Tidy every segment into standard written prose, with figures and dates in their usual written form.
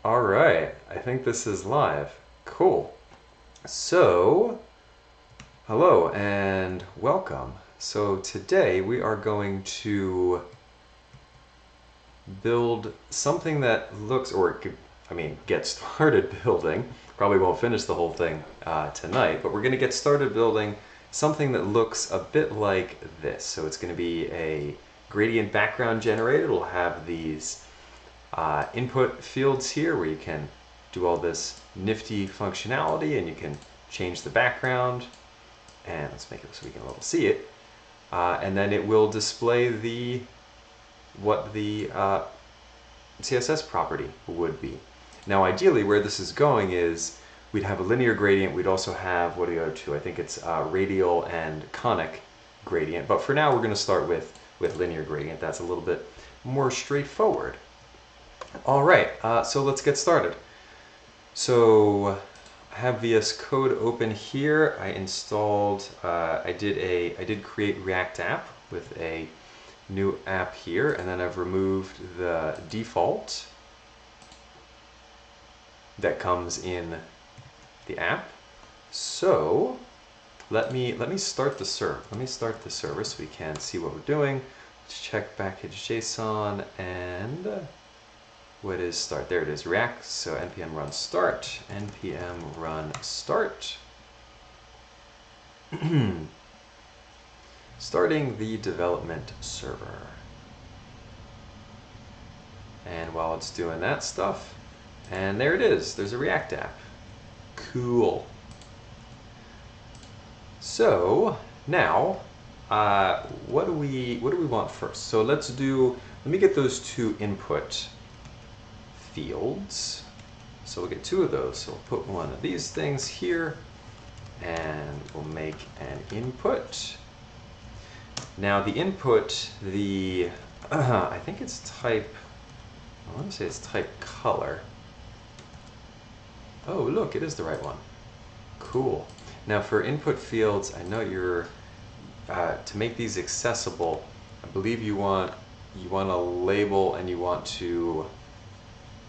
All right, I think this is live. Cool. So, hello and welcome. So today we are going to build something that looks, get started building. Probably won't finish the whole thing tonight, but we're going to get started building something that looks a bit like this. So it's going to be a gradient background generator. It'll have these input fields here where you can do all this nifty functionality and you can change the background, and let's make it so we can level see it, and then it will display what the CSS property would be. Now ideally where this is going is we'd have a linear gradient, we'd also have, what do you go to, I think it's radial and conic gradient, but for now we're going to start with linear gradient. That's a little bit more straightforward. All right, so let's get started. So I have VS Code open here. I installed, I did create React app with a new app here, and then I've removed the default that comes in the app. So let me start the server. Let me start the server so we can see what we're doing. Let's check package.json and what is start? There it is, React. So npm run start, npm run start. Starting the development server. And while it's doing that stuff, and there it is, there's a React app. Cool. So now, what do we want first? So let me get those two input fields. So we'll get two of those. So we'll put one of these things here and we'll make an input. Now the input, I think it's type, I want to say it's type color. Oh look, it is the right one. Cool. Now for input fields, I know you're, to make these accessible, I believe you want a label and you want to,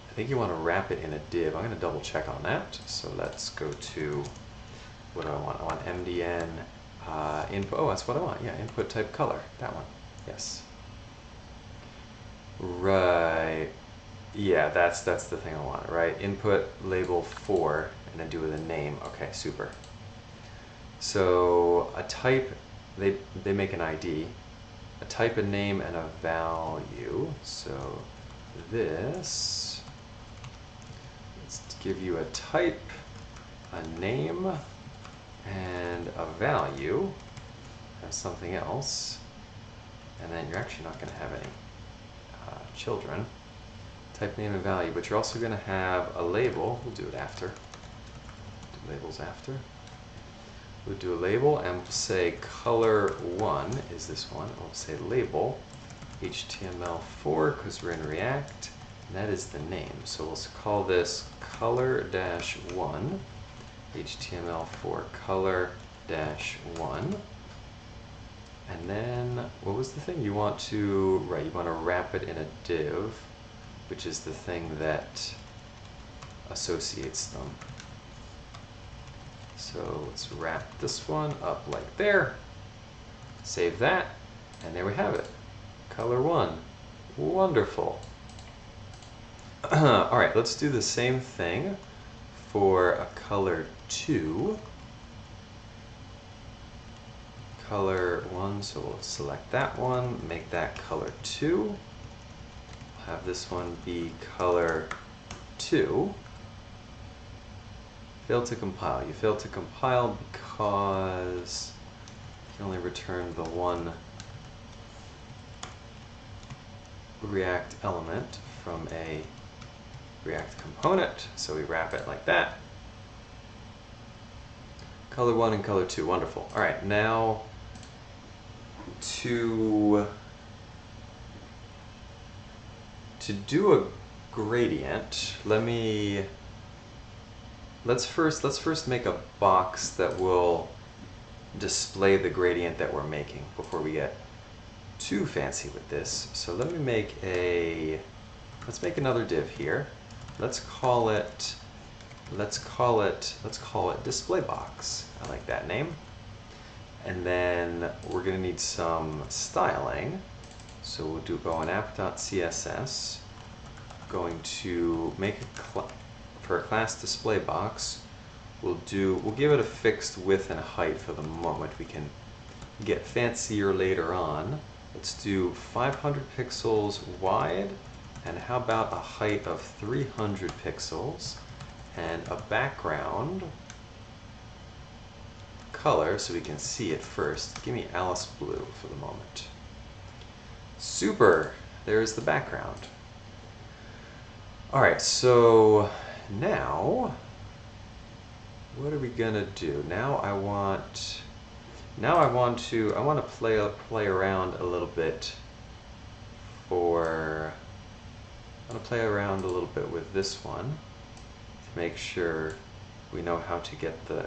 I think you want to wrap it in a div. I'm going to double check on that. So let's go to, what do I want? I want MDN input. Oh, that's what I want. Yeah, input type color. That one. Yes. Right. Yeah, that's the thing I want, right? Input label 4 and then do with a name. Okay, super. So a type, they make an ID, a type, a name, and a value. So this, give you a type, a name, and a value, and something else, and then you're actually not going to have any children. Type, name, and value, but you're also going to have a label. We'll do it after. Do labels after. We'll do a label and we'll say color1 is this one. We'll say label HTML4 because we're in React. And that is the name. So we'll call this color-1, HTML4 color-1. And then, what was the thing? You want to, right, you want to wrap it in a div, which is the thing that associates them. So let's wrap this one up like there. Save that, and there we have it. Color1. Wonderful. All right, let's do the same thing for a color2. Color1, so we'll select that one, make that color2. Have this one be color2. Failed to compile. You failed to compile because you can only return the one React element from a React component, so we wrap it like that. Color1 and color2, wonderful. All right, now to do a gradient, let's first make a box that will display the gradient that we're making before we get too fancy with this. So let me make let's make another div here. let's call it display box. I like that name. And then we're going to need some styling. So we'll go on app.css. Going to make for a class display box. We'll give it a fixed width and height for the moment. We can get fancier later on. Let's do 500 pixels wide, and how about a height of 300 pixels, and a background color so we can see it first. Give me Alice Blue for the moment. Super! There's the background. Alright, so now what are we gonna do? Now I want to play around a little bit with this one to make sure we know how to get the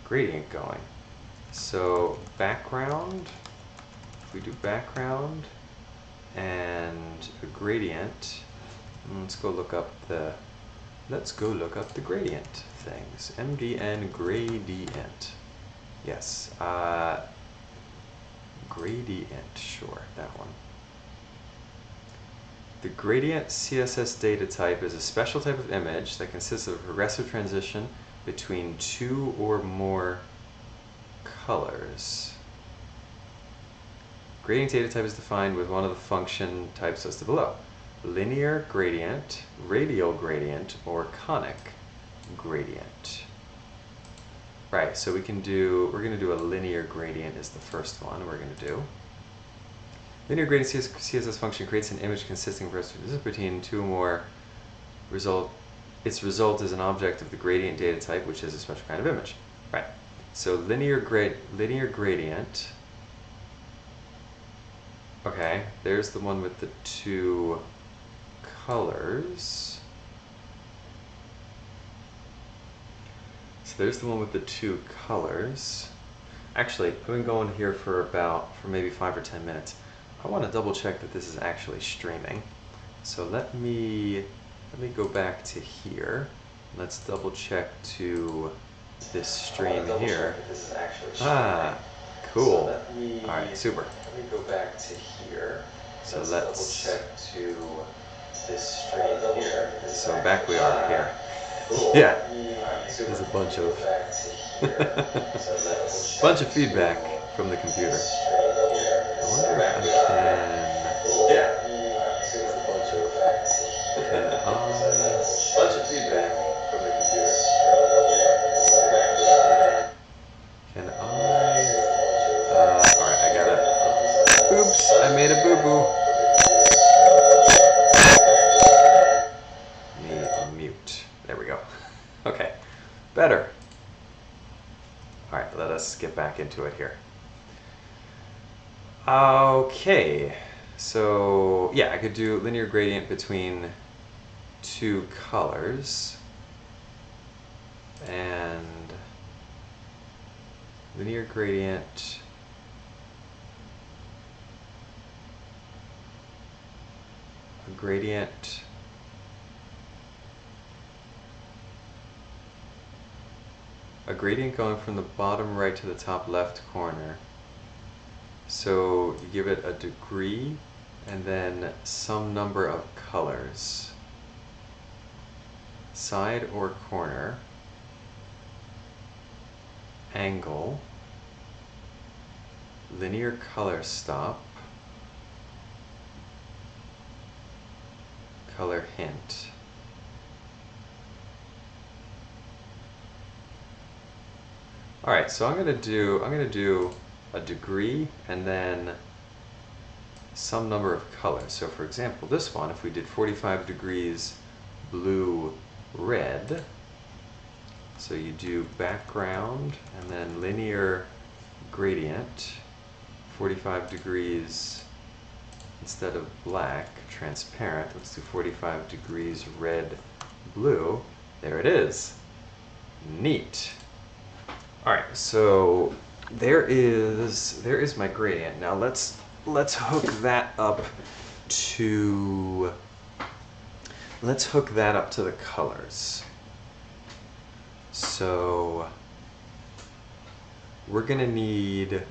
gradient going. So background, if we do background and a gradient, let's go look up the gradient things. MDN gradient. Yes, gradient, sure, that one. The gradient CSS data type is a special type of image that consists of a progressive transition between two or more colors. Gradient data type is defined with one of the function types listed below: linear gradient, radial gradient, or conic gradient. Right, so we're going to do a linear gradient is the first one we're going to do. Linear gradient CSS function creates an image consisting of progressive between two or more its result is an object of the gradient data type, which is a special kind of image. Right. So linear gradient. Okay, there's the one with the two colors. So there's the one with the two colors. Actually, I've been going here for maybe 5 or 10 minutes. I want to double check that this is actually streaming. So let me go back to here. Let's double check to this stream here. Ah, cool. All right, super. Let me go back to here. So let's double check to this stream here. So back we are here. Yeah, there's a bunch of feedback from the computer. I wonder if I can. Yeah. Bunch of feedback from the computer. Can I? Alright, I gotta. Oops, I made a boo-boo. Let me mute. There we go. Okay, better. Alright, let us get back into it here. Okay, so yeah, I could do linear gradient between two colors, and linear gradient a gradient going from the bottom right to the top left corner. So you give it a degree and then some number of colors. Side or corner, angle, linear color stop, color hint. All right, so I'm gonna do a degree and then some number of colors. So for example, this one, if we did 45 degrees blue red, so you do background and then linear gradient, 45 degrees instead of black, transparent. Let's do 45 degrees red blue. There it is. Neat. All right, so there is my gradient. Now let's hook that up to let's hook that up to the colors. So we're gonna need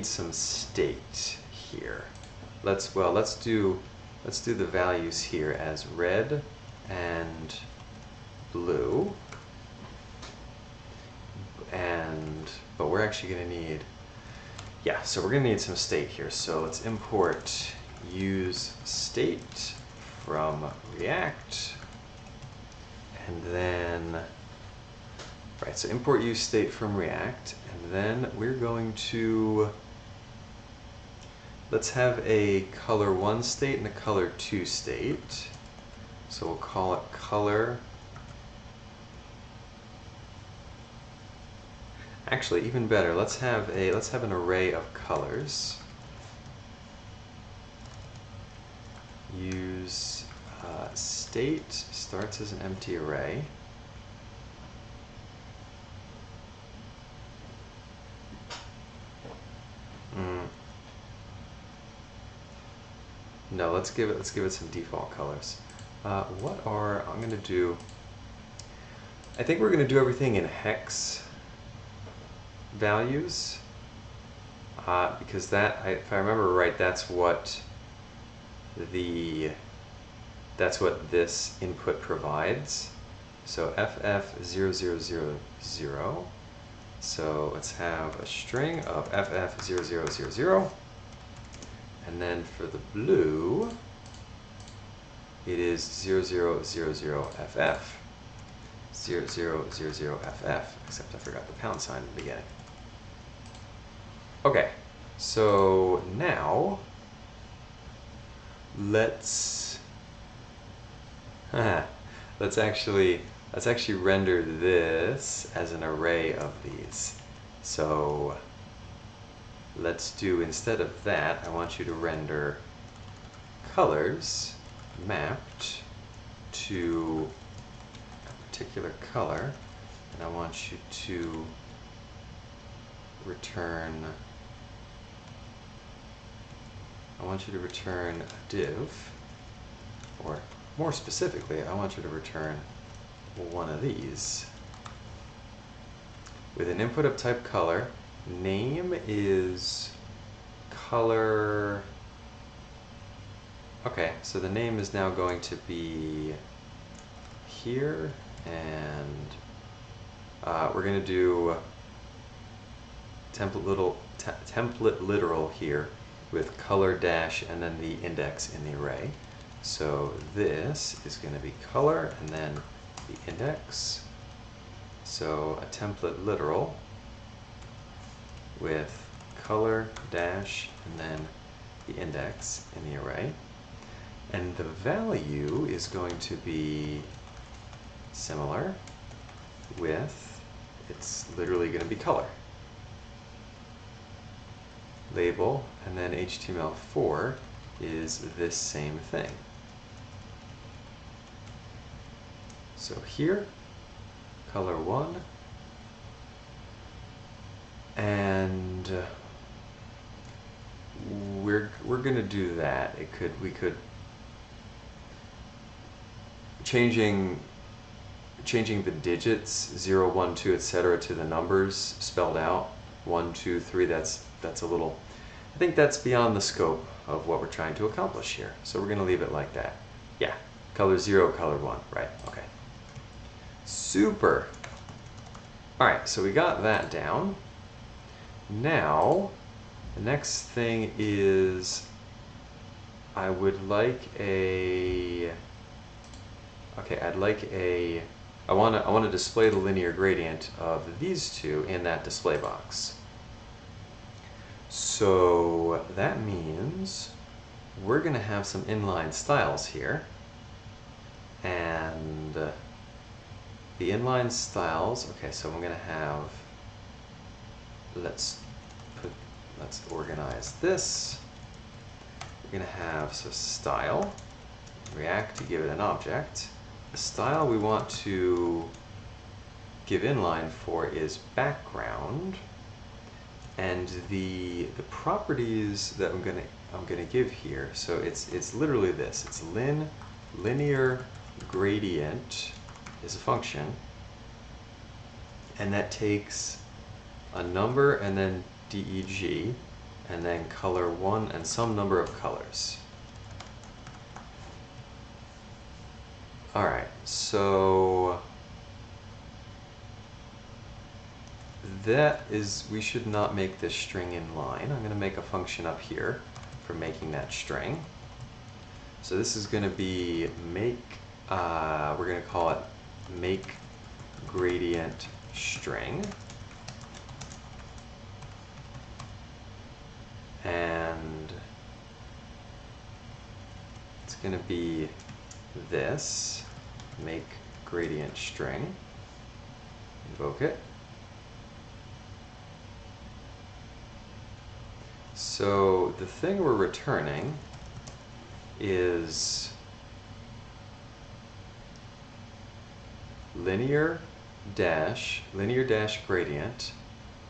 some state here. Let's do the values here as red and blue, but we're actually gonna need, yeah, so we're gonna need some state here. So let's import use state from React, and then, right, so import use state from React, and then we're going to, let's have a color 1 state and a color 2 state. So we'll call it color. Actually, even better, let's have an array of colors. Use state starts as an empty array. No, let's give it some default colors. I'm gonna do, I think we're gonna do everything in hex values, because that, if I remember right, that's what this input provides. So FF0000. So let's have a string of FF0000. And then for the blue, it is 0000FF. 0000FF, except I forgot the pound sign at the beginning. Okay, so now let's actually render this as an array of these. So let's do, instead of that, I want you to render colors mapped to a particular color, and I want you to return a div, or more specifically, I want you to return one of these with an input of type color. Name is color. Okay, so the name is now going to be here, and we're going to do template literal here with color dash and then the index in the array. So this is going to be color and then the index. So a template literal with color dash and then the index in the array. And the value is going to be similar with, it's literally going to be color. Label, and then HTML4 is this same thing. So here, color 1, and we're going to do that. We could changing the digits 0, 1, 2, etc. to the numbers spelled out 1, 2, 3. That's a little, I think that's beyond the scope of what we're trying to accomplish here. So we're going to leave it like that. Yeah, color 0, color 1, right? Okay. Super. All right, so we got that down. Now, the next thing is I would like a, okay, I want to display the linear gradient of these two in that display box. So that means we're going to have some inline styles here, and the inline styles, okay, so I'm going to have, let's organize this. We're going to have, so style, React to give it an object. The style we want to give inline for is background, and the properties that I'm gonna give here. So it's literally this. It's linear gradient is a function, and that takes a number and then DEG, and then color 1 and some number of colors. Alright, so that is, we should not make this string in line. I'm going to make a function up here for making that string. So this is going to be make, we're going to call it make gradient string. And it's going to be this, make gradient string, invoke it. So the thing we're returning is linear dash gradient,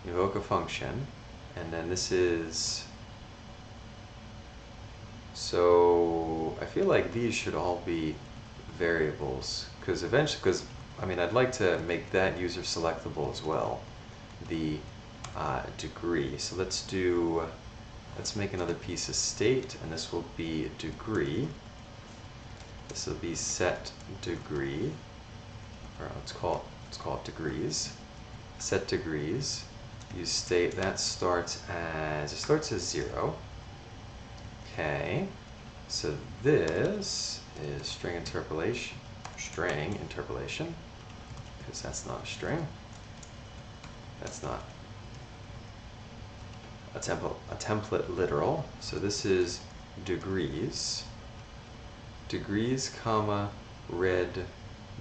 invoke a function, and then this is, so I feel like these should all be variables, because eventually, I mean, I'd like to make that user selectable as well, the degree. So let's make another piece of state, and this will be degree. This will be set degree, or let's call it degrees. Set degrees. Use state that starts as 0. Okay, so this is string interpolation, because that's not a string. That's not a template literal. So this is degrees, comma, red,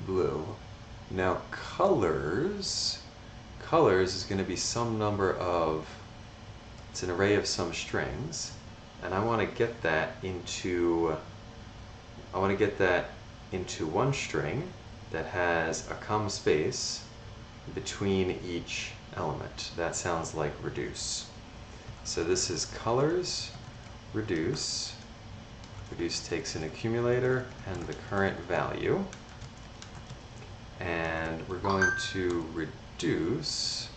blue. Now colors is going to be some number of, it's an array of some strings, and I want to get that into one string that has a comma space between each element. That sounds like reduce. So this is colors, reduce. Reduce takes an accumulator and the current value. And we're going to reduce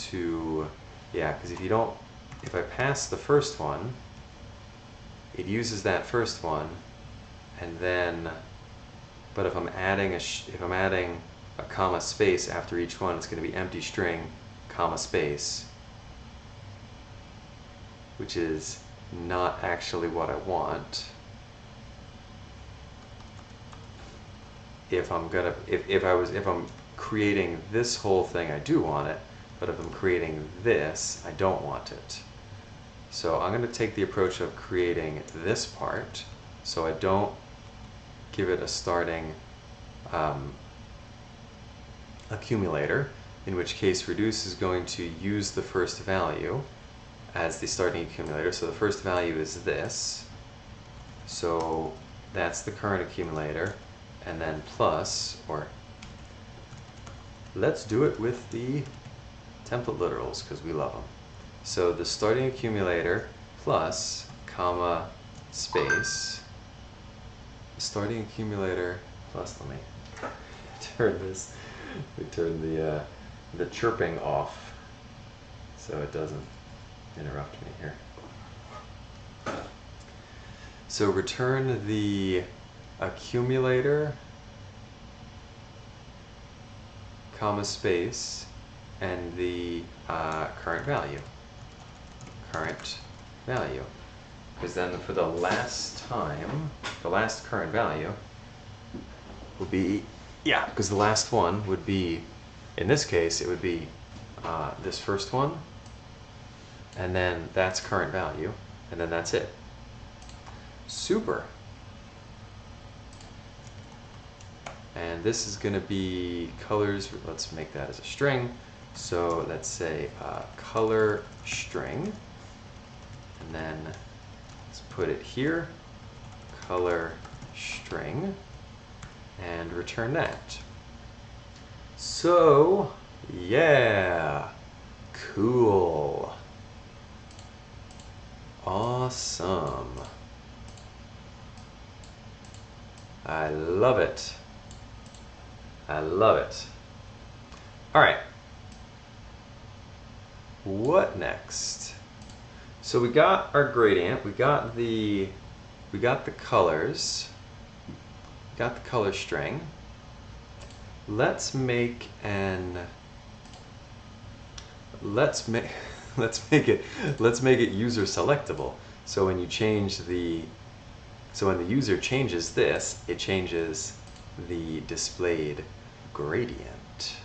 to yeah, because if I pass the first one, it uses that first one, and then, but if I'm adding a comma space after each one, it's going to be empty string, comma space, which is not actually what I want. If I'm creating this whole thing, I do want it, but if I'm creating this, I don't want it. So I'm going to take the approach of creating this part, so I don't give it a starting accumulator, in which case reduce is going to use the first value as the starting accumulator. So the first value is this, so that's the current accumulator, and then plus, or let's do it with the template literals because we love them. So the starting accumulator plus comma space, starting accumulator plus, let me turn the chirping off so it doesn't interrupt me here. So return the accumulator, comma space, and the current value. Because then for the last time, the last current value will be, yeah, because the last one would be, in this case, it would be this first one, and then that's current value, and then that's it. Super. And this is going to be colors. Let's make that as a string. So let's say color string, and then let's put it here, color string, and return that. So yeah, cool. Awesome. I love it. I love it. All right. What next? So we got our gradient, we got the colors, we got the color string. Let's make let's make it user selectable. So when when the user changes this, it changes the displayed gradient.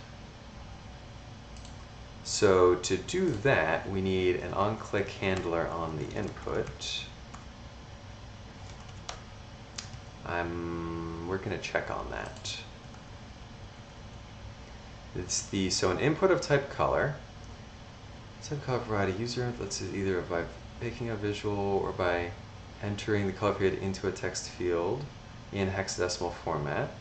So to do that, we need an on-click handler on the input. We're going to check on that. So an input of type color. Type color provided user inputs is either by making a visual or by entering the color period into a text field in hexadecimal format.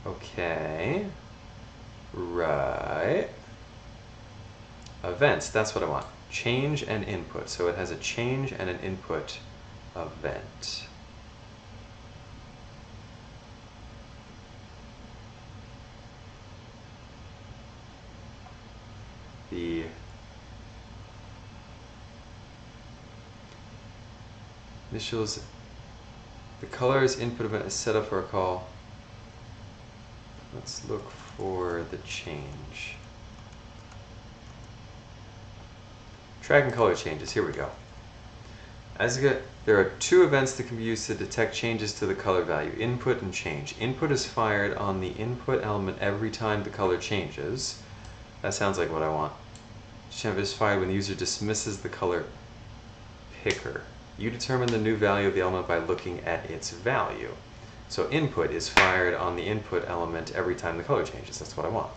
Okay, right. Events, that's what I want. Change and input. So it has a change and an input event. The initials, the color's input event is set up for a call. Let's look for the change. Tracking color changes, here we go. There are two events that can be used to detect changes to the color value, input and change. Input is fired on the input element every time the color changes. That sounds like what I want. Change is fired when the user dismisses the color picker. You determine the new value of the element by looking at its value. So input is fired on the input element every time the color changes. That's what I want.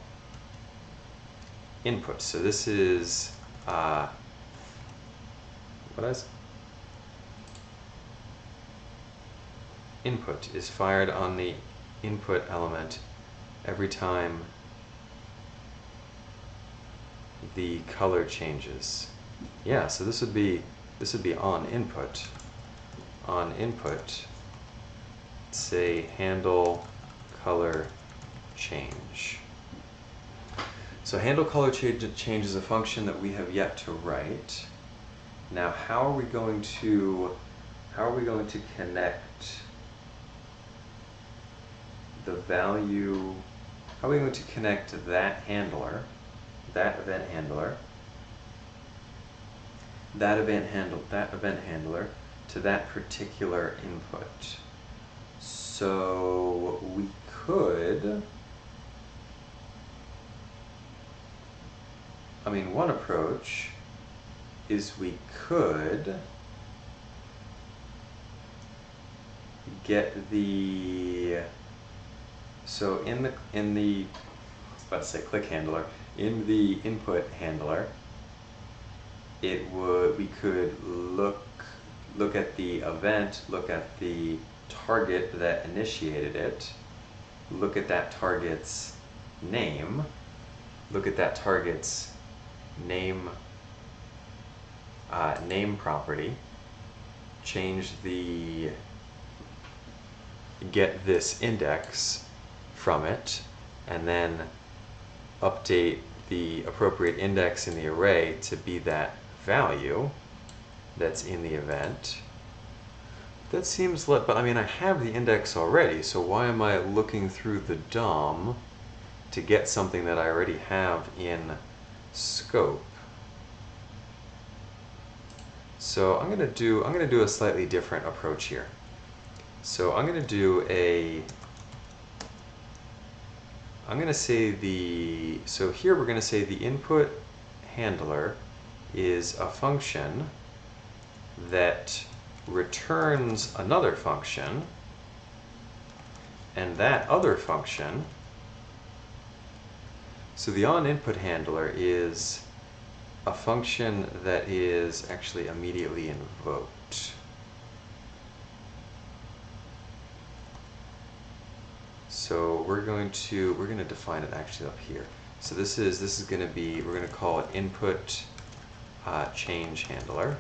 Input. So this is what is input is fired on the input element every time the color changes. Yeah, so this would be on input. On input, say handle color change. So handle color change is a function that we have yet to write. Now how are we going to connect the value, how are we going to connect that handler, that event handler to that particular input? So we could, one approach is we could get so in the I was about to say click handler, in the input handler, we could look at the event, look at the target that initiated it, look at that target's name, look at that target's name property, get this index from it, and then update the appropriate index in the array to be that value that's in the event. That seems but I have the index already, so why am I looking through the DOM to get something that I already have in scope? So I'm gonna do a slightly different approach here. So I'm gonna say so here we're gonna say the input handler is a function that returns another function, and that other function, so the onInput handler is a function that is actually immediately invoked. So we're going to define it actually up here. So this is going to be, we're going to call it input change handler.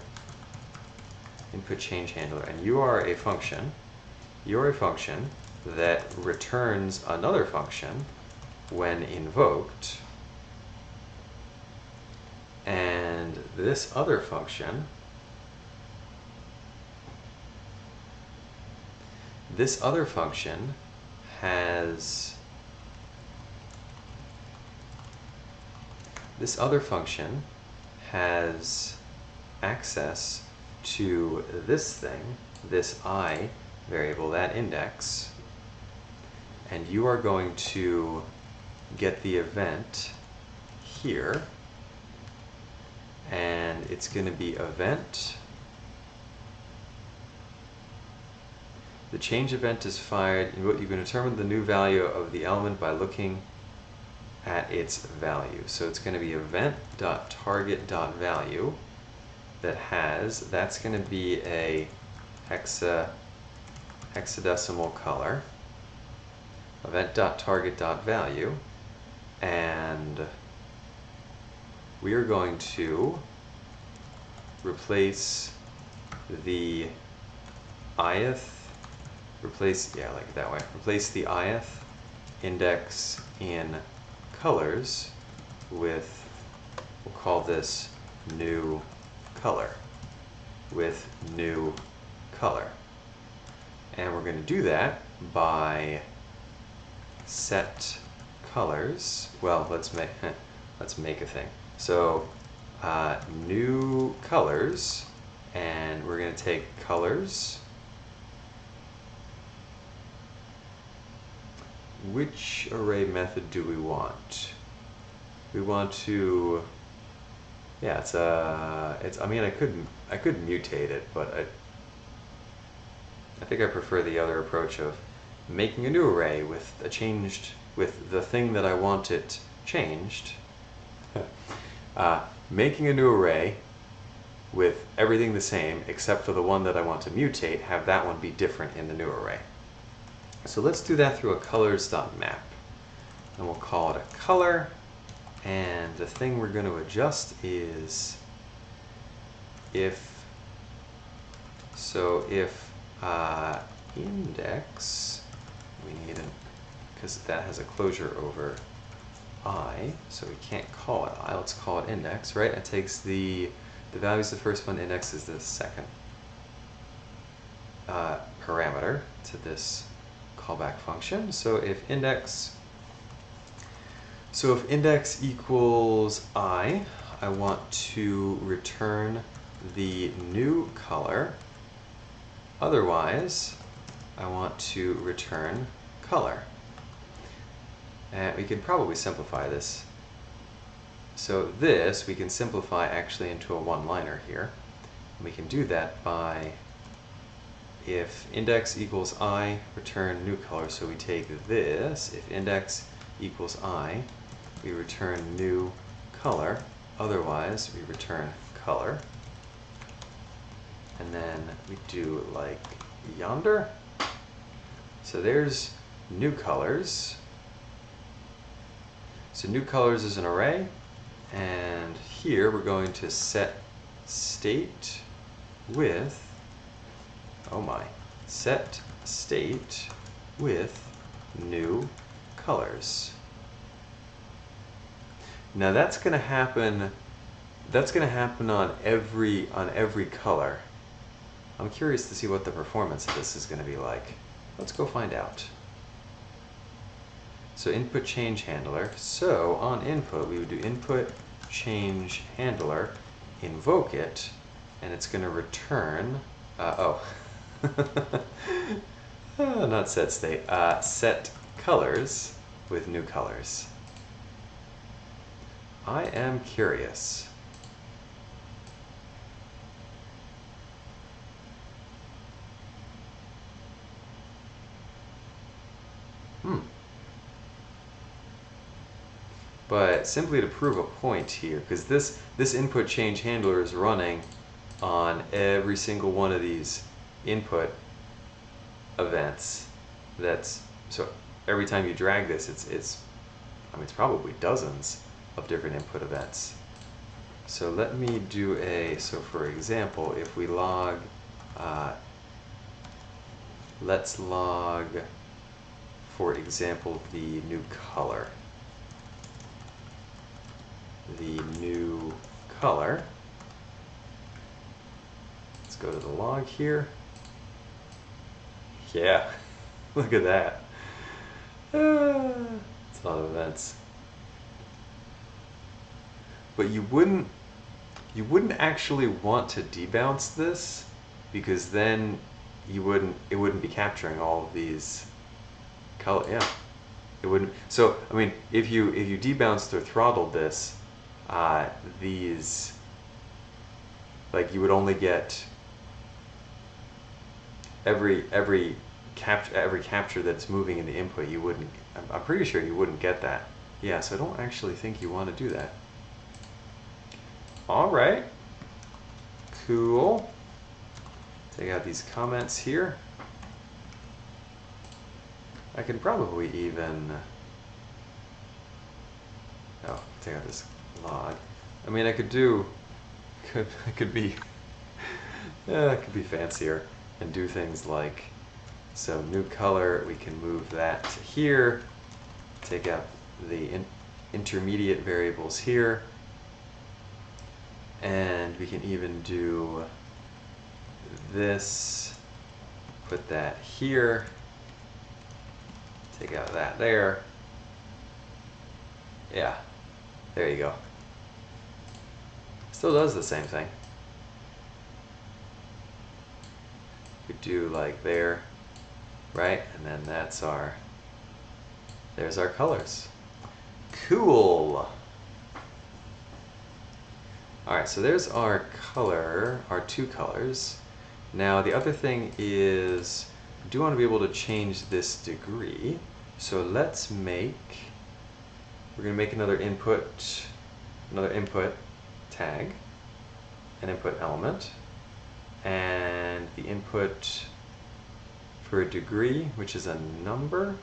Input change handler, and you are a function. You're a function that returns another function when invoked, and this other function has access to this thing, this I variable, that index, and you are going to get the event here, and it's going to be event. The change event is fired. You can determine the new value of the element by looking at its value. So it's going to be event.target.value that's going to be a hexadecimal color, event.target.value, and we are going to replace the ith, replace the ith index in colors with, we'll call this new color, with new color. And we're going to do that by set colors. Well, let's make a thing. So new colors, and we're going to take colors. Which array method do we want? We want to, yeah, I mean, I could mutate it, but I think I prefer the other approach of making a new array with the thing that I want it changed. Making a new array with everything the same except for the one that I want to mutate, have that one be different in the new array. So let's do that through a colors.map. And we'll call it a color, and the thing we're going to adjust is if index, we need it because that has a closure over I, so we can't call it I, let's call it index, right? It takes the values of the first one, index is the second parameter to this callback function. So if index equals I want to return the new color. Otherwise, I want to return color. And we can probably simplify this. So this we can simplify actually into a one-liner here. We can do that by if index equals I, return new color. So we take this, if index equals I, we return new color. Otherwise, we return color. And then we do like yonder. So there's new colors. So new colors is an array. And here we're going to set state with, oh my, set state with new colors. Now that's going to happen on every color. I'm curious to see what the performance of this is going to be like. Let's go find out. So input change handler. So on input we would do input change handler, invoke it, and it's going to return not set state, set colors with new colors. I am curious. But simply to prove a point here, because this input change handler is running on every single one of these input events. So every time you drag this, it's I mean, it's probably dozens of different input events. So let me do so for example, if we log, let's log, for example, the new color. The new color. Let's go to the log here. Yeah, look at that. It's a lot of events. But you wouldn't actually want to debounce this, because then it wouldn't be capturing all of these color. Yeah, it wouldn't. So I mean, if you debounced or throttled this, these, like, you would only get every capture that's moving in the input. You wouldn't. I'm pretty sure you wouldn't get that. Yeah, so I don't actually think you want to do that. All right, cool. Take out these comments here. I can probably even, oh, take out this log. I mean, I could do, it could be fancier and do things like, so new color, we can move that to here, take out the intermediate variables here, and we can even do this, put that here, take out that there. Yeah, there you go. Still does the same thing. We do like there, right? And then that's there's our colors. Cool. All right, so there's our color, our two colors. Now the other thing is, I do want to be able to change this degree. So let's we're gonna make another input tag, an input element, and the input for a degree, which is a number.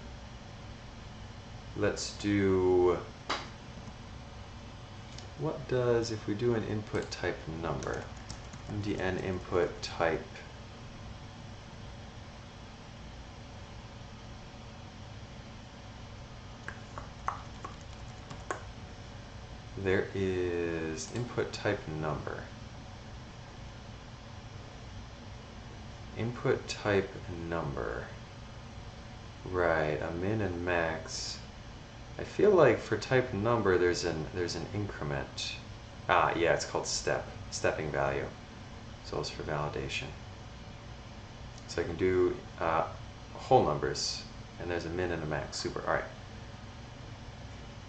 Let's do, what does, if we do an input type number, mdn input type, there is input type number. Input type number. Right, a min and max. I feel like for type number there's an increment. Yeah, it's called stepping value. So it's for validation. So I can do whole numbers, and there's a min and a max. Super. All right.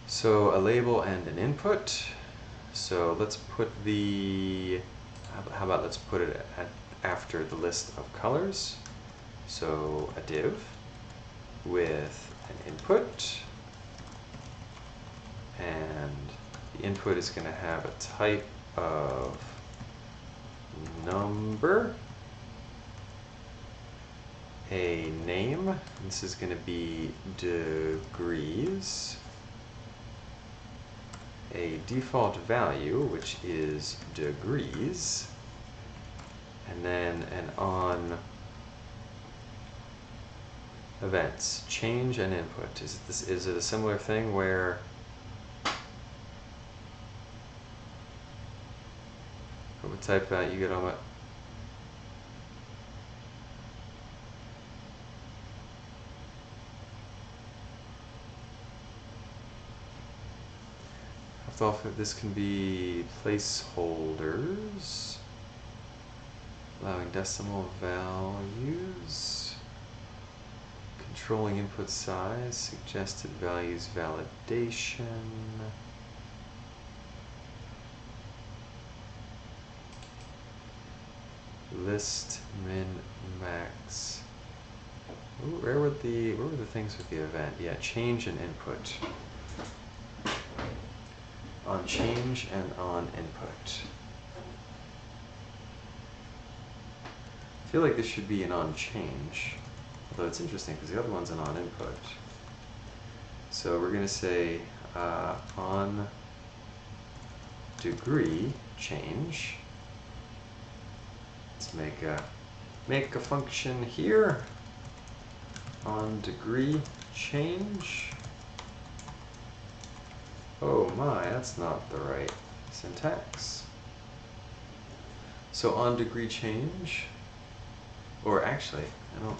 So a label and an input. So let's put how about let's put it after the list of colors. So a div with an input, and the input is going to have a type of number, a name, this is going to be degrees, a default value, which is degrees, and then an on events, change and input. Is it a similar thing where what type that you get on it? Off of this can be placeholders, allowing decimal values, controlling input size, suggested values validation, list min max. Ooh, where were the things with the event? Yeah, change and input. On change and on input. I feel like this should be an on change, although it's interesting because the other one's an on input. So we're going to say on degree change. Let's make a function here on degree change. Oh my, that's not the right syntax. So on degree change, or actually, that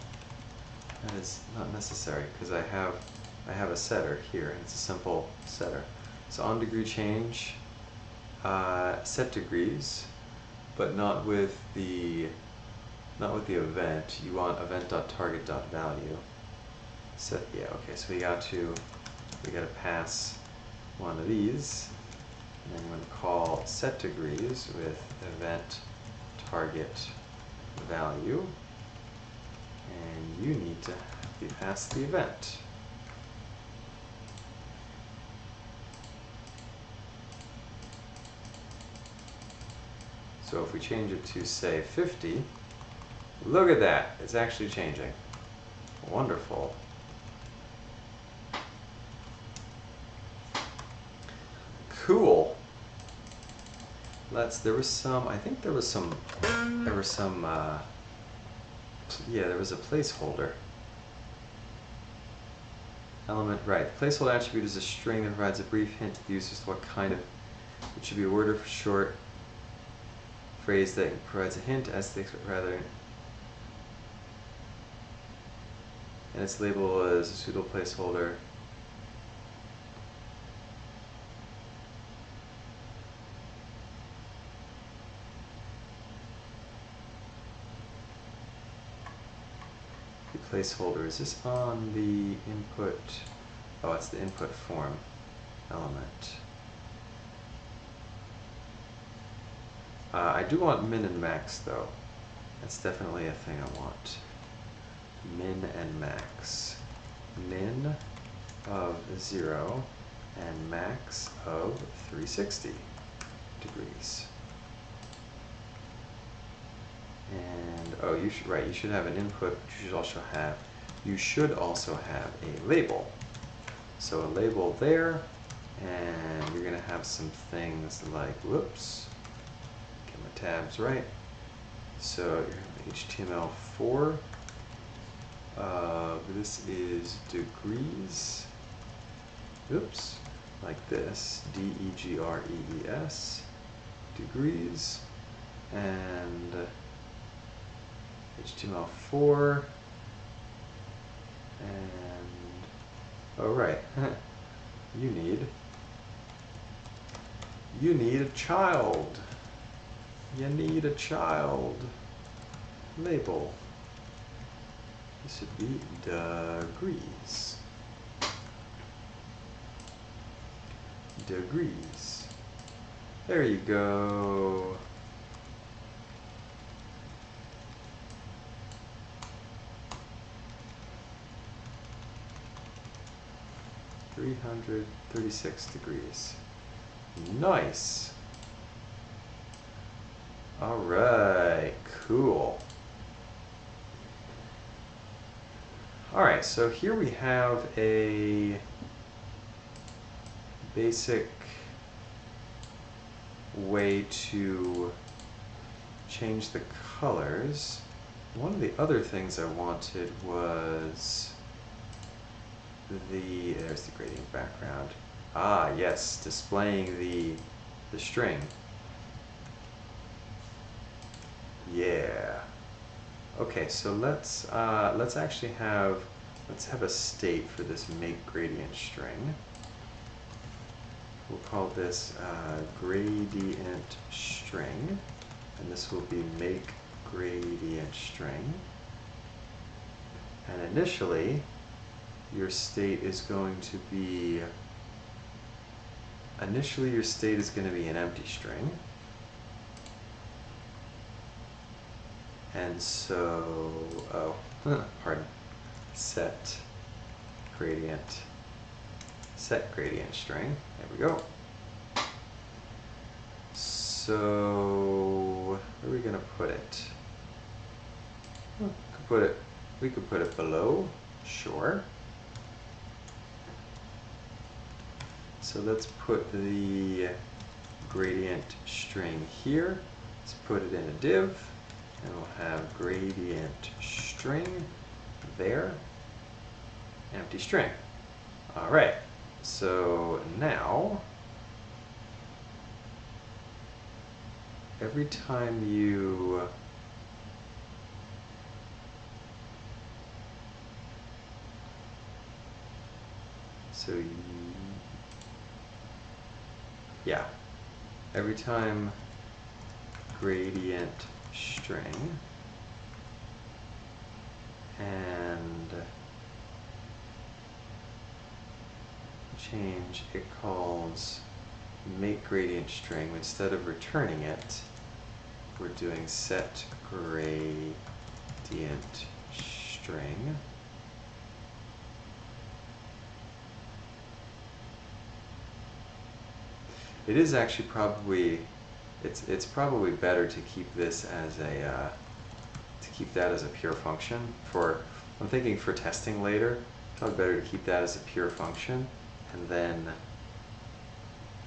is not necessary because I have a setter here, and it's a simple setter. So on degree change, set degrees, but not with the event. You want event.target.value. Set, yeah, okay, so we gotta pass one of these, and then you want to call set degrees with event target value, and you need to be passed the event. So if we change it to, say, 50, look at that, it's actually changing. Wonderful. Cool. There was a placeholder element, right. The placeholder attribute is a string that provides a brief hint to the user as to what kind of, it should be a word or short phrase that provides a hint as to rather, and its label is a pseudo placeholder. The placeholder, is this on the input? Oh, it's the input form element. I do want min and max though. That's definitely a thing I want. Min and max. Min of 0 and max of 360 degrees. And oh, you should have an input, but you should also have a label. So a label there, and you're gonna have some things like, whoops, get my tabs right. So HTML4, this is degrees, oops, like this, DEGREES, degrees, and HTML4, and, oh right, you need a child. You need a child label. This would be degrees. Degrees. There you go. (336 degrees). Nice. All right, cool. All right, so here we have a basic way to change the colors. One of the other things I wanted was there's the gradient background. Ah, yes, displaying the string. Yeah. Okay, so let's actually have a state for this make gradient string. We'll call this gradient string, and this will be make gradient string. And initially, your state is going to be an empty string. And so, set gradient string. There we go. So, where are we going to put it? We could put it below, sure. So let's put the gradient string here. Let's put it in a div, and we'll have gradient string there, empty string. All right, so now every time you yeah, every time gradient string and change, it calls make gradient string. Instead of returning it, we're doing set gradient string. It is actually probably, it's probably better to keep this as a, to keep that as a pure function. I'm thinking for testing later, probably better to keep that as a pure function, and then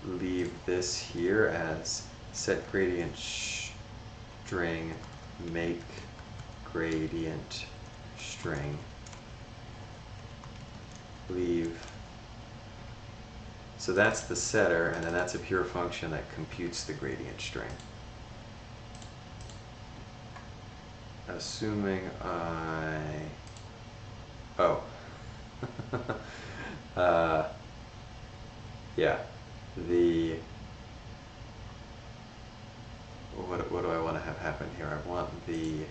leave this here as set gradient string make gradient string. Leave. So that's the setter, and then that's a pure function that computes the gradient string. Assuming yeah, what do I want to have happen here? I want the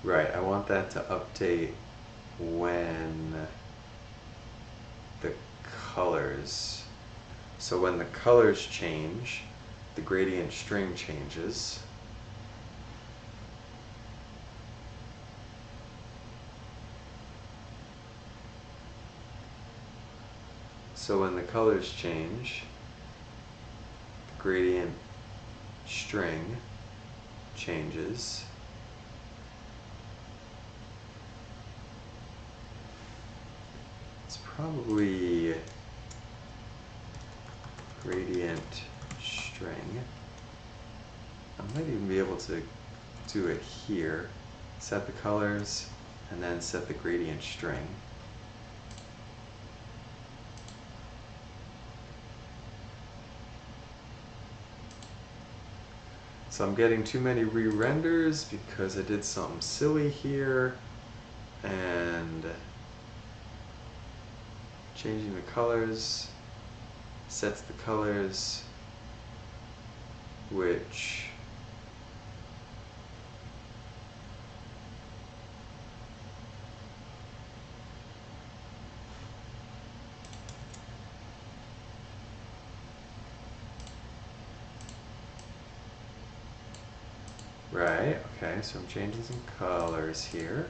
right, I want that to update when the colors, so when the colors change, the gradient string changes. So when the colors change, the gradient string changes. It's probably gradient string. I might even be able to do it here. Set the colors and then set the gradient string. So I'm getting too many re-renders because I did something silly here, and changing the colors sets the colors, which right, okay, so I'm changing some colors here.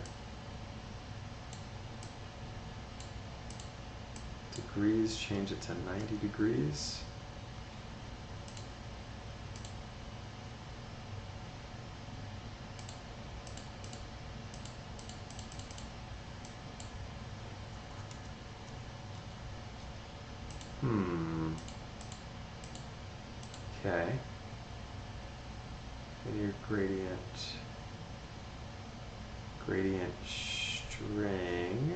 Degrees, change it to 90 degrees. Okay. Linear gradient string.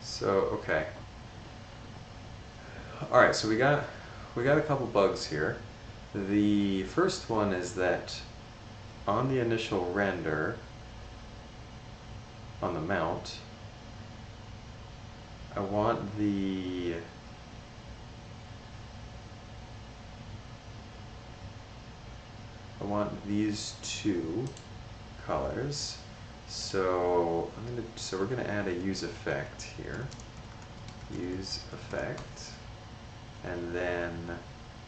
So, okay. All right, so we got a couple bugs here. The first one is that on the initial render, on the mount, I want these two colors. So we're gonna add a use effect here. Use effect, and then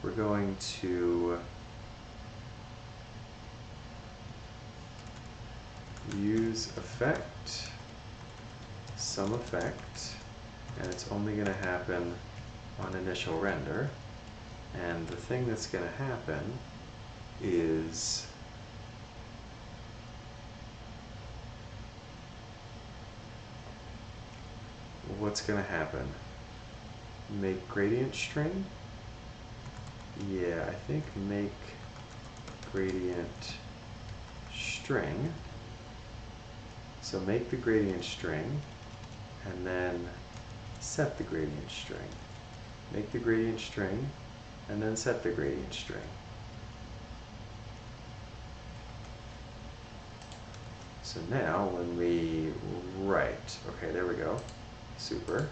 we're going to use effect, some effect, and it's only going to happen on initial render. And the thing that's going to happen is what's going to happen? Make gradient string? Yeah, I think make gradient string. So make the gradient string and then set the gradient string. Make the gradient string and then set the gradient string. So now when we write, okay, there we go. Super.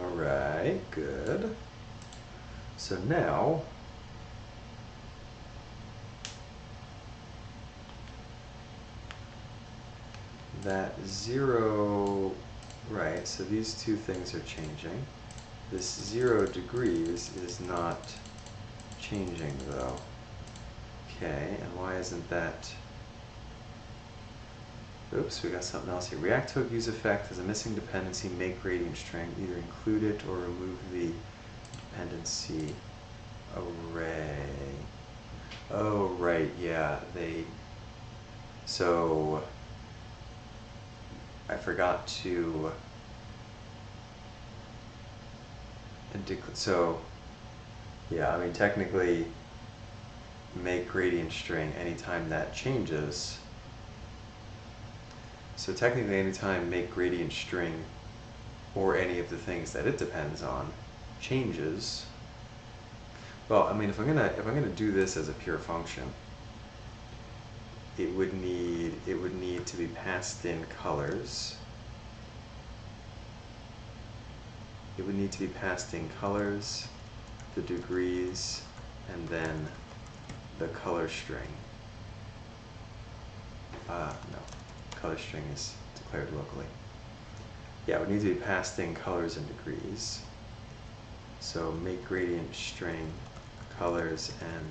Alright, good. So now that 0, right, so these two things are changing. This 0 degrees is not changing though. Okay, and why isn't that? Oops, we got something else here. React hook use effect has a missing dependency, make gradient string. Either include it or remove the dependency array. Oh, right, yeah, so I forgot to, so yeah, I mean technically make gradient string anytime that changes. So technically anytime make gradient string or any of the things that it depends on changes. Well, I mean if I'm gonna do this as a pure function, it would need to be passed in colors. It would need to be passed in colors, the degrees, and then the color string. No, color string is declared locally. Yeah, it would need to be passed in colors and degrees. So make gradient string colors and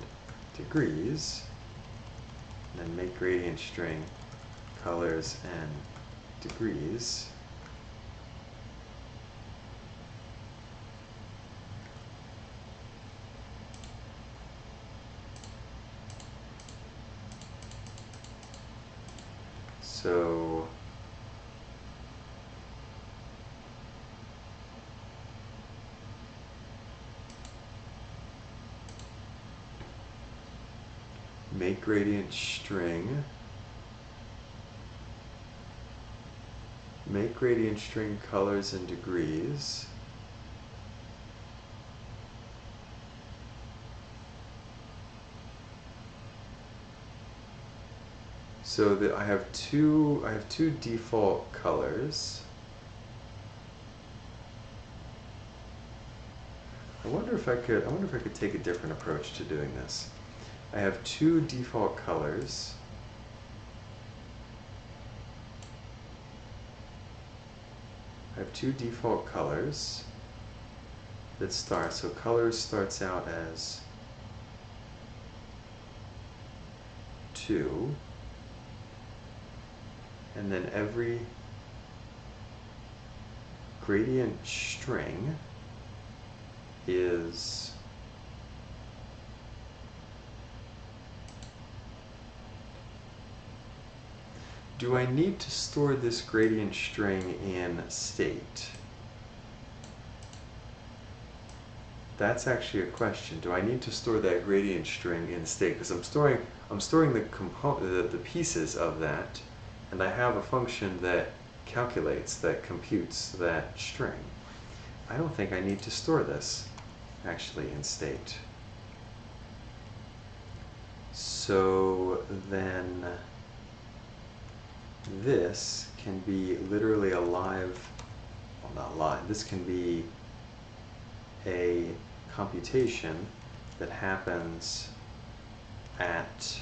degrees, and then make gradient string colors and degrees. So make gradient string, make gradient string colors and degrees. So that I have two default colors. I wonder if I could take a different approach to doing this. I have two default colors. I have two default colors that start. So colors starts out as 2. And then every gradient string is do I need to store this gradient string in state? That's actually a question. Do I need to store that gradient string in state? Because I'm storing the pieces of that, and I have a function that calculates, that computes that string. I don't think I need to store this actually in state. So then this can be literally a live, well not live, this can be a computation that happens at,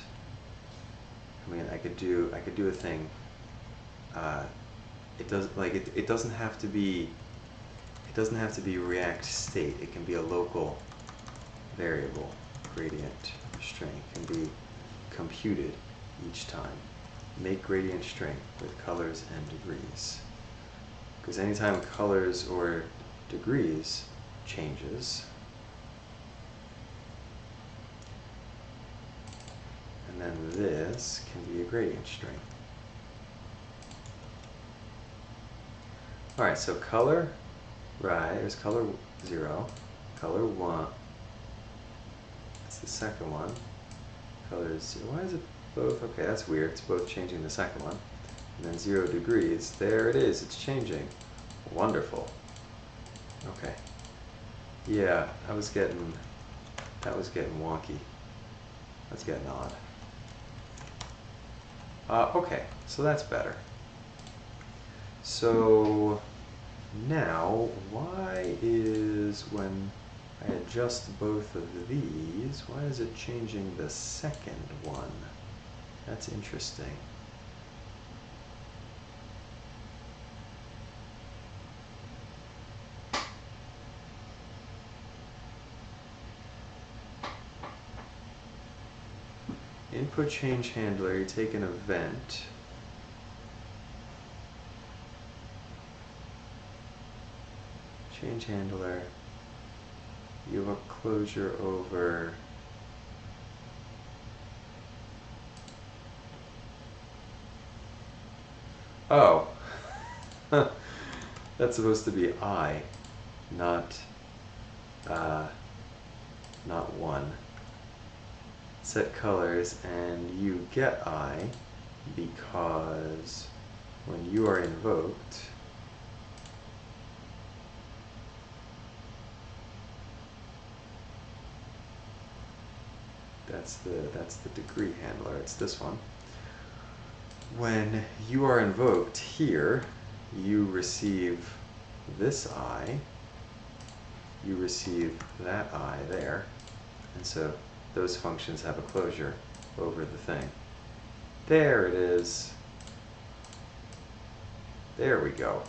I mean I could do a thing, it doesn't have to be React state, it can be a local variable. Gradient string can be computed each time. Make gradient string with colors and degrees. Because anytime colors or degrees changes, and then this can be a gradient string. Alright, so color, right, there's color 0, color 1, that's the second one, color 0, why is it both? Okay, that's weird, it's both changing the second one. And then 0 degrees, there it is, it's changing. Wonderful. Okay. Yeah, that was getting wonky. That's getting odd. Okay, so that's better. So now, why is when I adjust both of these, why is it changing the second one? That's interesting. Input change handler, you take an event. Change handler, you have a closure over oh. That's supposed to be I, not 1. Set colors, and you get I because when you are invoked, that's the degree handler, it's this one. When you are invoked here, you receive this I, you receive that I there, and so those functions have a closure over the thing. There it is. There we go.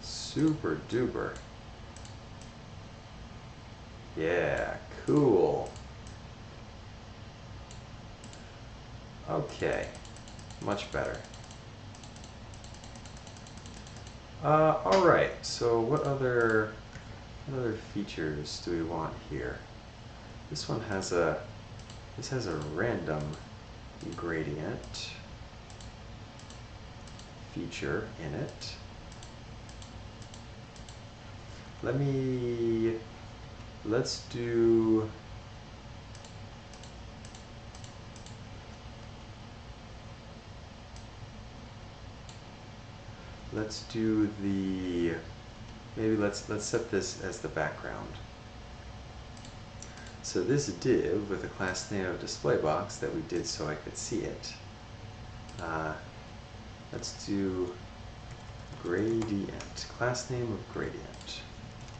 Super duper. Yeah, cool. Okay, much better. Alright, so what other features do we want here? This one has a random gradient feature in it. Let's do the, maybe let's set this as the background. So this div with a class name of displayBox that we did so I could see it. Let's do gradient, class name of gradient.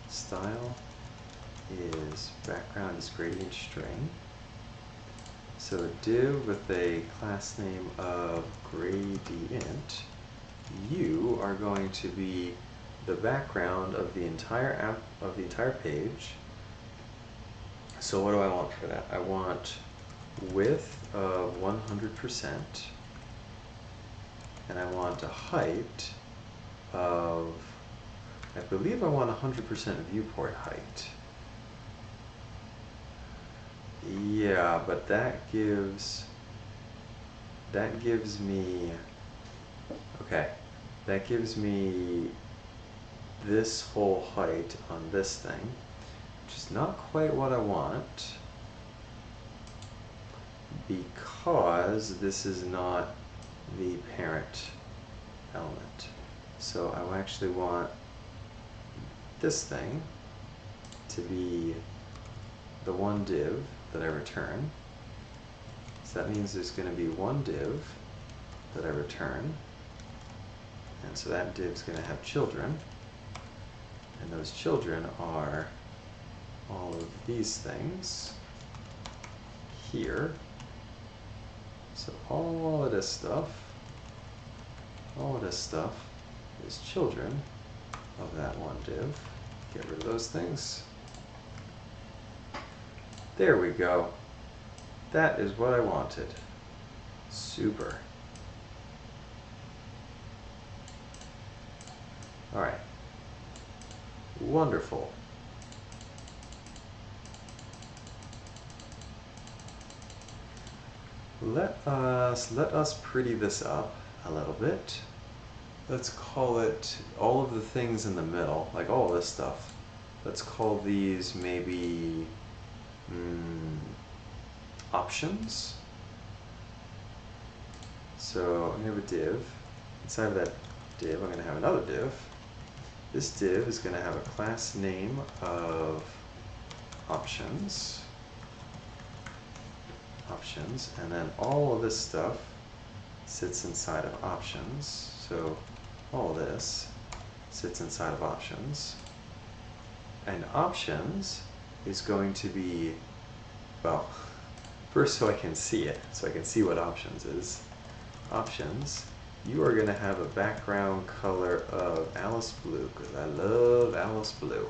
Style is background is gradient string. So a div with a class name of gradient, you are going to be the background of the entire app, of the entire page. So what do I want for that? I want width of 100%, and I want a height of, I believe I want 100% viewport height. Yeah, but that gives me, okay, that gives me this whole height on this thing, which is not quite what I want, because this is not the parent element. So I actually want this thing to be the one div that I return. So that means there's going to be one div that I return, and so that div's going to have children, and those children are all of these things here. So all of this stuff is children of that one div. Get rid of those things. There we go. That is what I wanted. Super. All right. Wonderful. Let us pretty this up a little bit. Let's call it all of the things in the middle, like all this stuff. Let's call these maybe options. So I'm going to have a div. Inside of that div, I'm going to have another div. This div is going to have a class name of options. And then all of this stuff sits inside of options. So all of this sits inside of options. And options is going to be, well, first so I can see it, so I can see what options is. Options, you are going to have a background color of Alice Blue, because I love Alice Blue.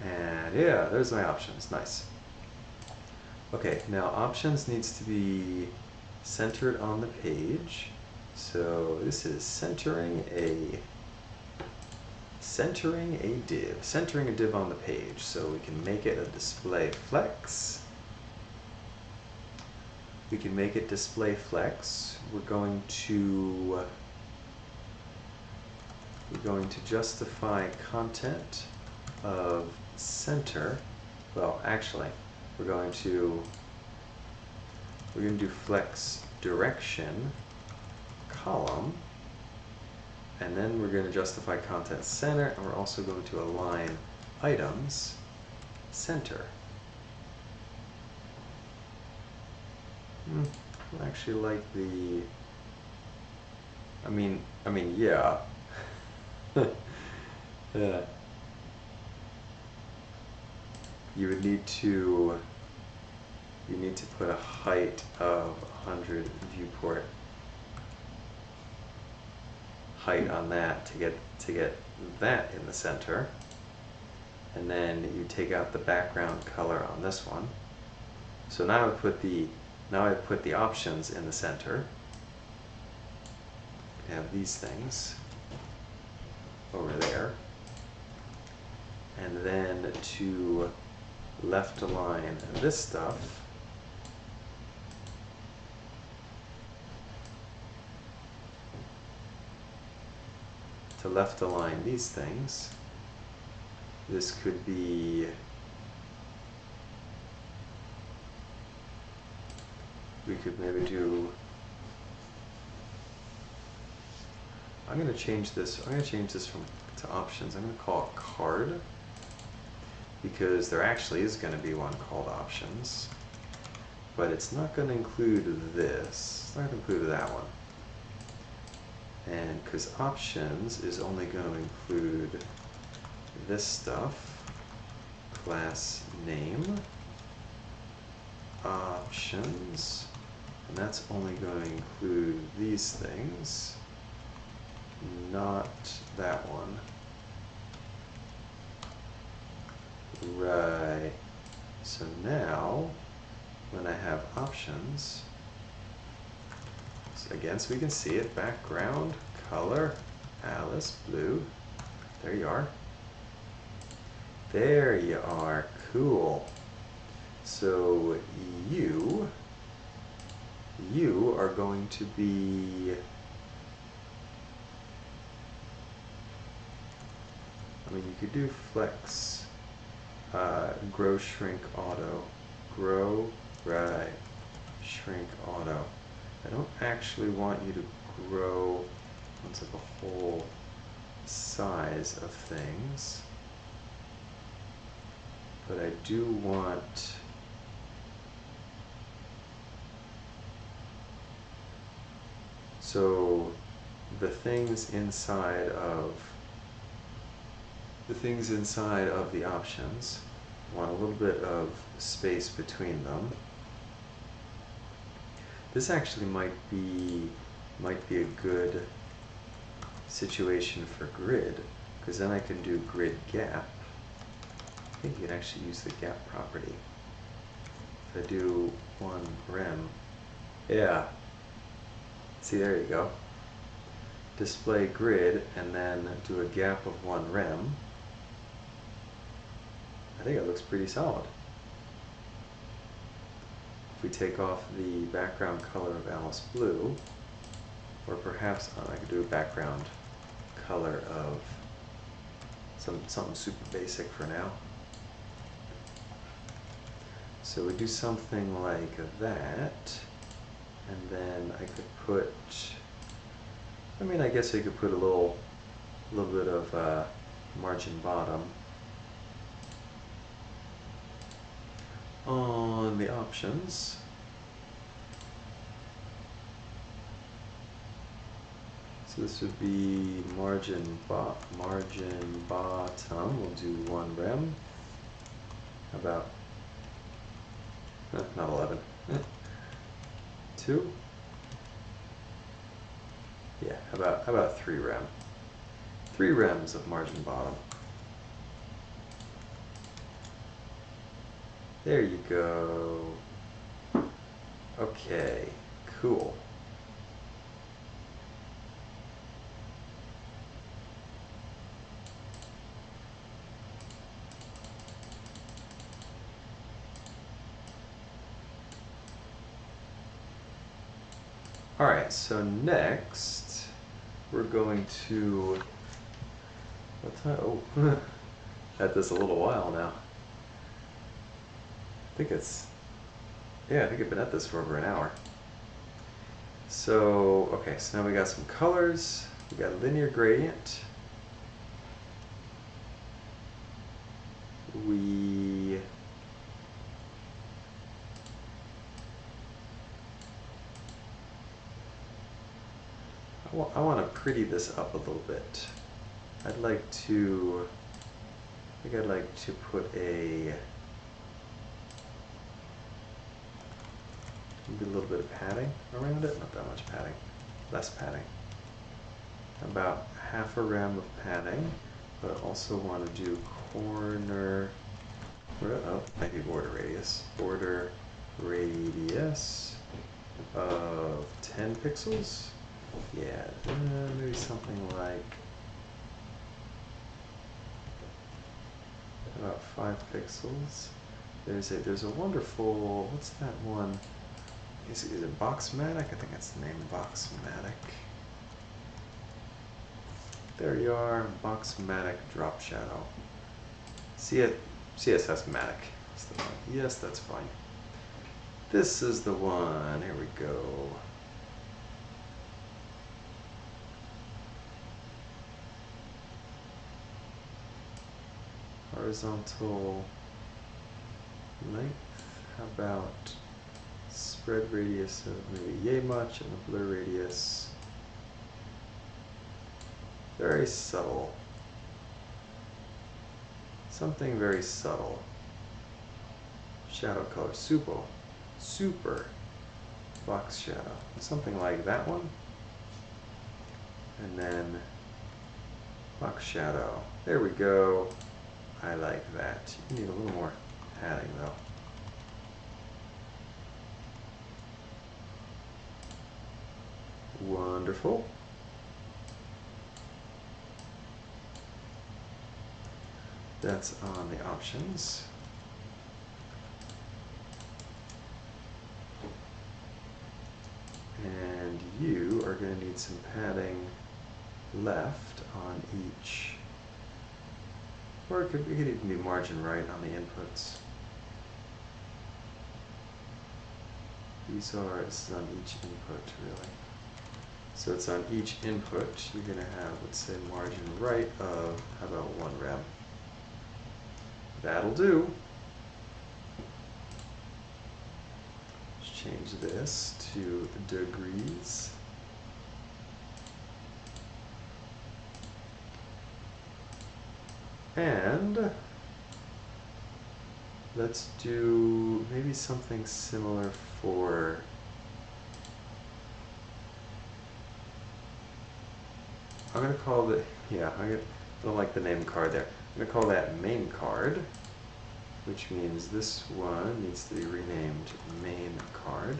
And yeah, there's my options, nice. Okay, now options needs to be centered on the page. So this is centering a div, centering a div on the page. So we can make it a display flex. We can make it display flex. We're going to justify content of center. Well, actually, we're going to do flex direction column, and then we're going to justify content center, and we're also going to align items center. I actually like the, I mean, yeah. Yeah. You would need to put a height of 100 viewport height on that to get that in the center, and then you take out the background color on this one. So now I put the options in the center. I have these things over there, and then to left align this stuff, to left align these things, this could be, we could maybe do, I'm going to change this from to options. I'm going to call it card, because there actually is going to be one called options, but it's not going to include this. It's not going to include that one. And because options is only going to include this stuff, class name, options, and that's only going to include these things, not that one. Right. So now, when I have options, so again, so we can see it, background, color, Alice Blue. There you are. There you are. Cool. So you are going to be, I mean, you could do flex, grow, shrink, auto, grow, right, shrink, auto. I don't actually want you to grow onto the whole size of things, but I do want, so the things inside of the options, I want a little bit of space between them. This actually might be a good situation for grid, because then I can do grid gap. I think you can actually use the gap property if I do one rem, yeah, see, there you go. Display grid and then do a gap of 1 rem. I think it looks pretty solid. If we take off the background color of Alice Blue, or perhaps I could do a background color of something super basic for now. So we do something like that, and then I could put, I mean, I guess I could put a little bit of margin bottom on the options. So this would be margin bottom. We'll do 1 rem. About not 11. 2. Yeah, about 3 rem. 3 rems of margin bottom. There you go. Okay, cool. Alright, so next we're going to, what time? Oh, had this a little while now. I think it's, yeah, I think I've been at this for over an hour. So, okay, so now we got some colors, we got a linear gradient. I want to pretty this up a little bit. I'd like to, I think I'd like to put maybe a little bit of padding around it. Not that much padding, less padding. About half a rem of padding, but I also want to do corner, oh, maybe border radius. Border radius of 10 pixels. Yeah, maybe something like about 5 pixels. There's a wonderful, what's that one? Is it Boxmatic? I think that's the name, Boxmatic. There you are, Boxmatic drop shadow. CSS-matic. Yes, that's fine. This is the one. Here we go. Horizontal length. How about spread radius of maybe yay much, and the blur radius. Very subtle. Something very subtle. Shadow color, super box shadow. Something like that one. And then box shadow. There we go. I like that. You need a little more padding though. Wonderful. That's on the options. And you are going to need some padding left on each, or it could even be margin right on the inputs. This is on each input really. So it's on each input, you're going to have, let's say, margin right of, how about 1 rem? That'll do. Let's change this to degrees. And let's do maybe something similar for, I'm going to call it, yeah, I don't like the name card there. I'm going to call that main card. which means this one needs to be renamed main card.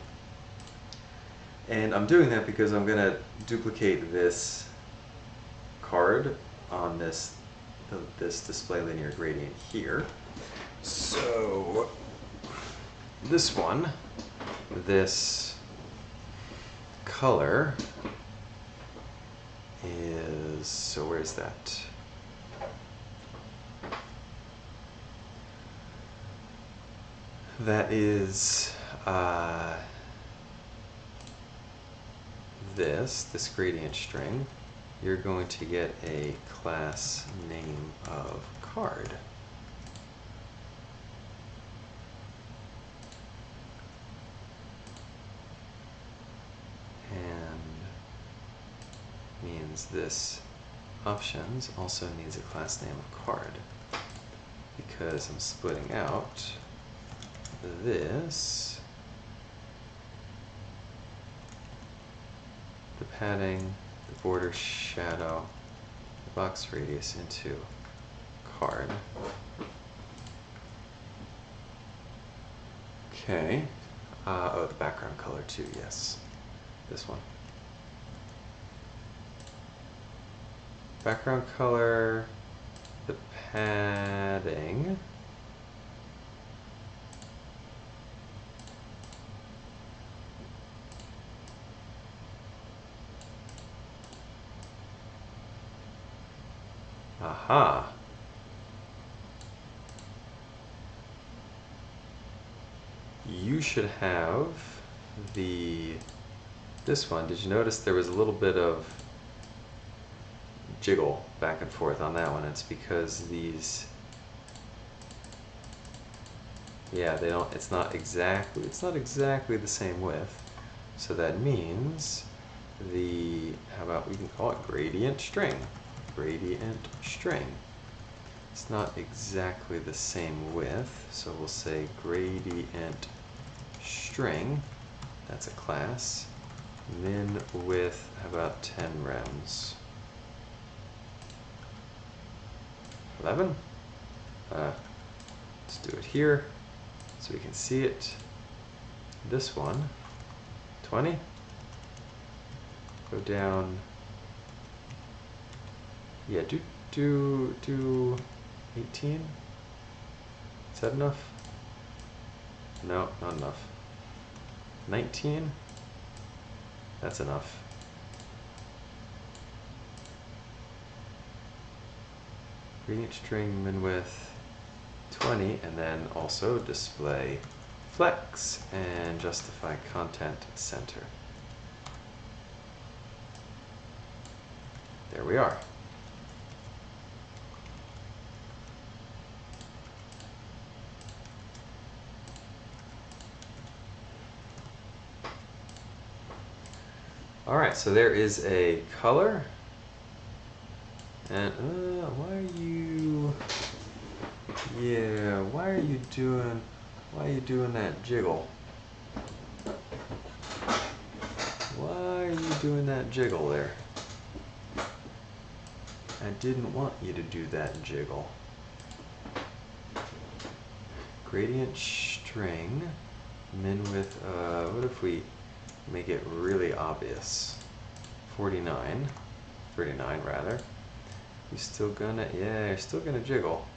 And I'm doing that because I'm going to duplicate this card on this display linear gradient here. So this one, this color is, so where's that? That is this gradient string. You're going to get a class name of card. And means this options also needs a class name of card, because I'm splitting out this, the padding, the border shadow, the box radius into card. Okay. Oh, the background color too, yes. This one. Background color, the padding. Aha. You should have this one. Did you notice there was a little bit of jiggle back and forth on that one? It's because these, yeah, they don't, it's not exactly the same width. So that means how about we can call it gradient string. Gradient string. It's not exactly the same width, so we'll say gradient string. That's a class. Min width, how about 10 rems? 11? Let's do it here so we can see it. This one, 20. Go down. Yeah, do 18? Is that enough? No, not enough. 19? That's enough. Gradient string min width 20, and then also display flex and justify content center. There we are. All right, so there is a color, and why are you doing that jiggle? Why are you doing that jiggle there? I didn't want you to do that jiggle. Gradient string, min width, what if we make it really obvious? 39 rather. You're still gonna, yeah, you're still gonna jiggle.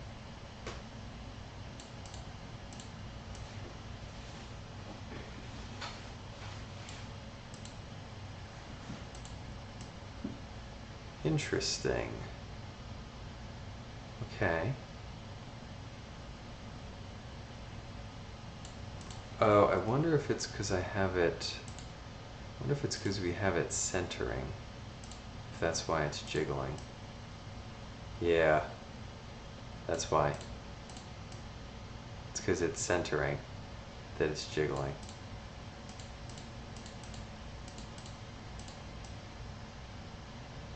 Interesting. Okay. Oh, I wonder if it's because I have it, I wonder if it's because we have it centering. If that's why it's jiggling. Yeah, that's why. It's because it's centering that it's jiggling.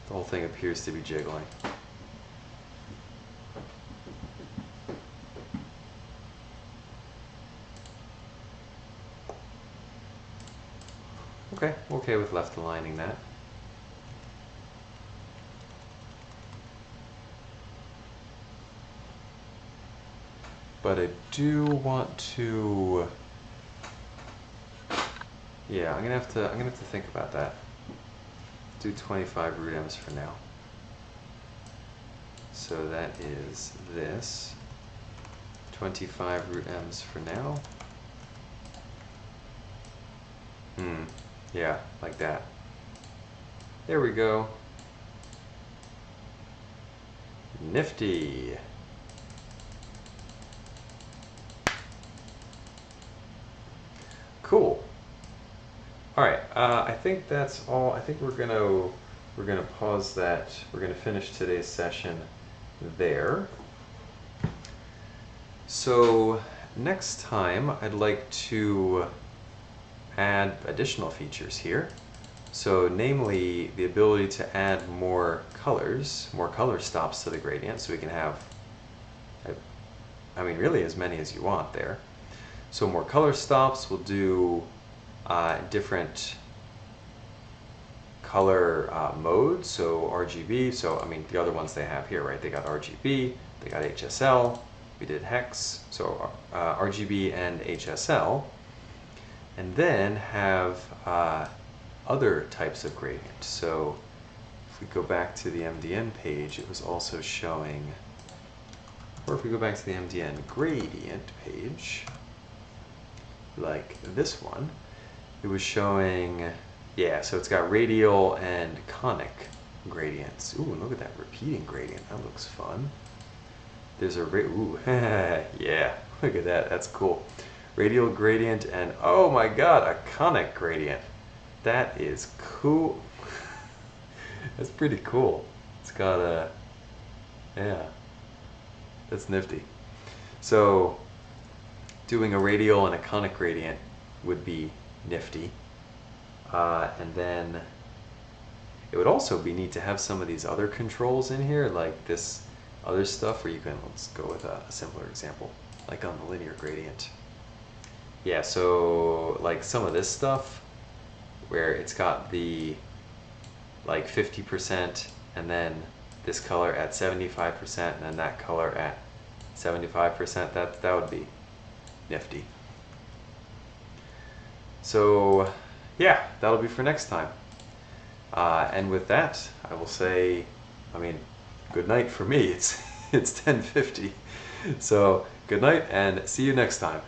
The whole thing appears to be jiggling. Okay, okay with left aligning that. but I do want to, yeah, I'm gonna have to think about that. Do 25 root m's for now. So that is this. 25 root m's for now. Yeah, like that. There we go. Nifty. Cool. All right, I think that's all. I think we're gonna pause that. We're gonna finish today's session there. So next time I'd like to add additional features here. So namely the ability to add more colors, more color stops to the gradient, so we can have, I mean really as many as you want there. So more color stops, we'll do different color modes, so RGB, so I mean the other ones they have here, right? They got RGB, they got HSL, we did hex, so RGB and HSL, and then have other types of gradient. So if we go back to the MDN page, it was also showing, or if we go back to the MDN gradient page, like this one, it was showing, yeah, so it's got radial and conic gradients. Ooh, look at that repeating gradient. That looks fun. There's a, ooh, yeah, look at that. That's cool. Radial gradient and, oh my god, a conic gradient. That is cool. That's pretty cool. It's got a, yeah, that's nifty. So doing a radial and a conic gradient would be nifty. And then it would also be neat to have some of these other controls in here, like this other stuff where you can, let's go with a simpler example, like on the linear gradient. Yeah, so like some of this stuff where it's got the like 50% and then this color at 75% and then that color at 75%, that would be nifty. So yeah, that'll be for next time. And with that, I will say, I mean, good night for me. It's 10:50. So good night and see you next time.